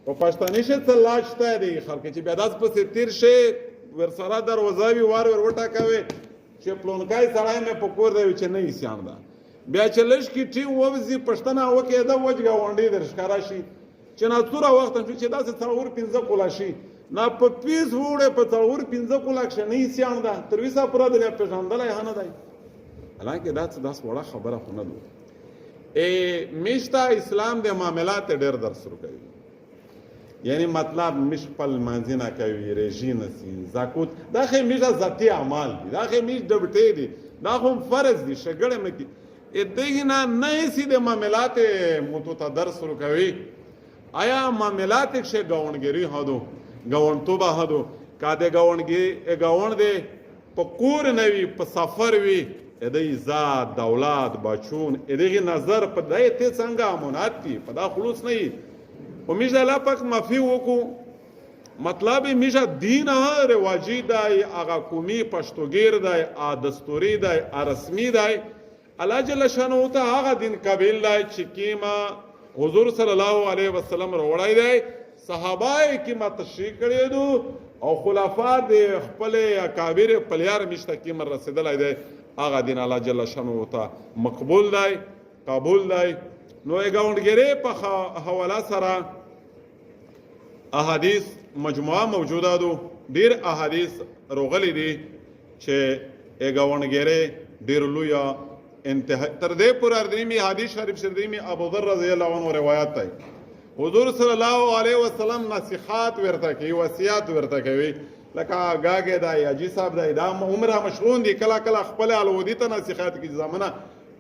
په پښتني شه څه لاج شته دی خلک چې بیا داس پسې تیر شي ورسره دروازه وي وار ور وټاکوي چې پلونکای سړی مې په کور دی چې نه یې سیان ده بیا چې لږ کې ټیم ووځي پښتنه وکړي ده وچ ګاونډي در ښکاره شي چې ناڅوره وخت هم چې داسې څلور پنځه کولا شي نه په پیس وړې په څلور پنځه کولا کښې نه یې سیان ده تر ویسه پوره د پېژندلی ښه نه دی حالانکې داس وړه خبره خو نه ده میشته اسلام د معاملات ډېر درس ورکوي یعنی مطلب میش خپل لمانځي نه کوي رژي نه سي زکات دا خو میشه ذاتي اعمال دي دا خو میش ډبټې دي دا خو فرض دي شګړې مې کې دغه نه سي د معاملات متو ته درس ورکوي آیا معاملات کې گاونګری هادو گاونټوبه هادو کاده گاونګي گاوند دي په کور نه وي په سفر وي د عزت دولت بچون دغه نظر په دای ته څنګه امانت دي په دا خلوص نه و میشه الله پاک معافی وکړو مطلب میشه دین رواجی دی هغه قومي پښتوګیر دی دستوري دی رسمي دی الله جل شانه ته هغه دین قبیل دی چې کیما حضور صلی الله علیه وسلم وروړی دی صحابه کیما تشریح کړی دو او خلفا د خپل اکابر پلیار میشته کیما رسیدلای دی هغه دین الله جل شانه ته مقبول دی قبول دی نو گاونډګری په حواله سره احادیث مجموعه موجوده دو ډیر احادیث روغلی دي چې گاونډګری ډیر لوی انتها تر دې پورې اردنی حدیث شریف شریمی ابو ذر رضی الله عنه روایت دی حضور صلی الله علیه وسلم نصیحات ورته کوي وصیت ورته کوي لکه گاګه دا یاجی صاحب دا عمره مشغول دي کله کله خپل الودی ته نصیحت کوي زمانہ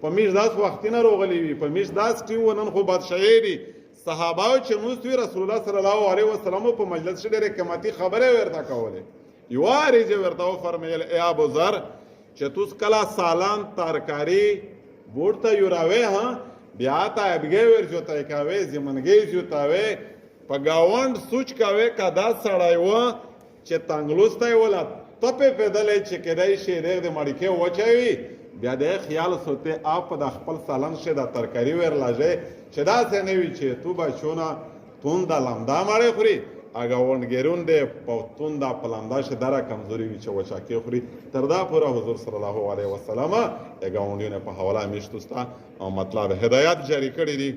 په میش داس وختینه روغلی وي په میش داس ټیو نن خو بادشاہي دي صحابه چې نوستوي رسول الله صلی الله علیه وسلم په مجلس کې ډېرې قیمتي خبره ورته کوله یو اړیز ورته فرمایل ای ابو ذر چې توس کلا سالان ترکاری ورته یوراوي ها بیا ته ابګي ورجوته کوي زمنګي جوتاوي په گاوند سوچ کوي کدا سړای و چې تنگلوسته ولا تپه پیدلې چې کدای شي ډېر د مړکه وچوي بیا د خیال سوته اپ د خپل سالن شه د ترکاری ور لاجه چې دا څه نه وی چې تو بچونه تون د لامدا مړې خوري اګه ونګرون دې پوتون د پلاندا شه دره کمزوري وی چې وچا کې خوري تر دا پورا حضور صلی الله علیه وسلم اګه ونډونه په حواله میشتوستا او مطلب هدایت جاری کړی دي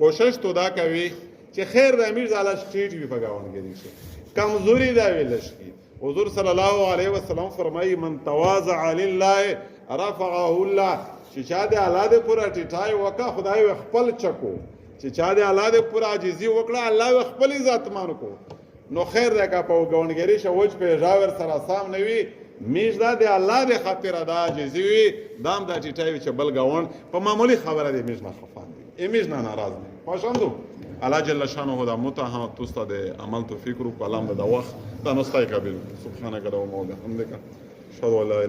کوشش تو دا کوي چې خیر د امیر زاله سټیټ وی په گاونګری شي کمزوري دا ویل شي حضور صلی الله علیه وسلم فرمایي من تواضع لله رفعه الله چې چا د الله د پورا ټیټای وکا خدای خپل چکو چې چا د الله د پورا عاجزي وکړه الله خپل عزت مان کو نو خیر دغه په گاونګری شوج په جاور سره سام نوي میش دا د الله د خاطر ادا عاجزي وي دام د ټیټای چې بل گاون په معمولی خبره دی میش نه خفان دي میش نه ناراض دي خوشاندو الله جل شانه دا متها توستا د عمل توفیق رو کلام د وخت دا نستای قبل سبحانك اللهم وبحمدك اشهد ان لا اله